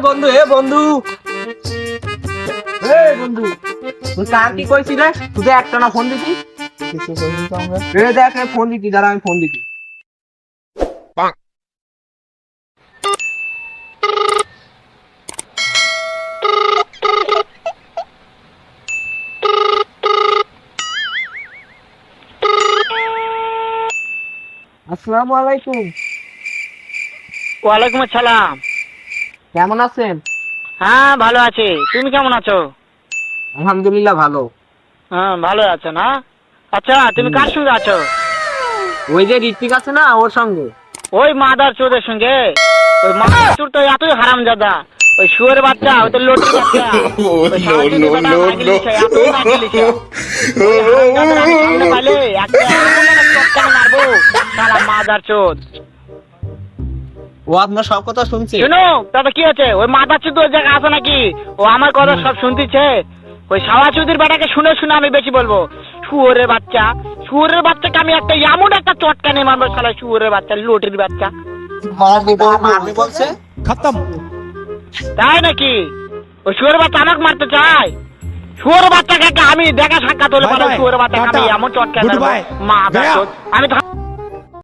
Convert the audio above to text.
বন্ধু বন্ধু বন্ধু তুই কার কি কইছিস তুই একটা না ফোন দিতি দেখ ফোন দিতি দাঁড়া আমি ফোন দিতি আসসালামু আলাইকুম। ওয়ালাইকুম আসসালাম। কেমন আছেন? হ্যাঁ ভালো আছি, তুমি কেমন আছো? আলহামদুলিল্লাহ ভালো। হ্যাঁ ভালো আছো না? আচ্ছা তুমি কার সঙ্গে আছো? ওই যে ঋত্বিক আছে না ওর সঙ্গে। ওই মাদার চোদের সঙ্গে? ওই মাদার চোর তো এতই হারামজাদা, ওই শুয়োর বাচ্চা, ওই তো লোটের বাচ্চা, ওই সারাদিন বেটা নাকি লিখে, এতই নাকি লিখে। ওই হারামজাদার আমি সামনে পাইলে একটা এমন একটা চটকানে মারবো, শালা মাদার চোদ। ও আপনার সব কথা শুনছে। শুনো তবে কি আছে, ওই মাদার চোদ ওই জায়গায় আছে নাকি? ও আমার কথা সব শুনতেছে। ওই শালা চৌধুরীর বেটাকে শুনে শুনে আমি বেশি বলবো। শুয়োরের বাচ্চা, শুয়োরের বাচ্চাকে আমি একটা এমন একটা চটকানে মারবো, শালা শুয়োরের বাচ্চা, লোটের বাচ্চা। মারবে বলছে। खत्म। তাই নাকি? ওই শুয়োরের বাচ্চা আমাকে মারতে চায়? শুয়োরের বাচ্চাকে আমি দেখা সাক্ষাৎ হলে Bye bye, শুয়োরের বাচ্চাকে আমি Tata, এমন চটকানে goodbye, মারবো, মা गया। আমি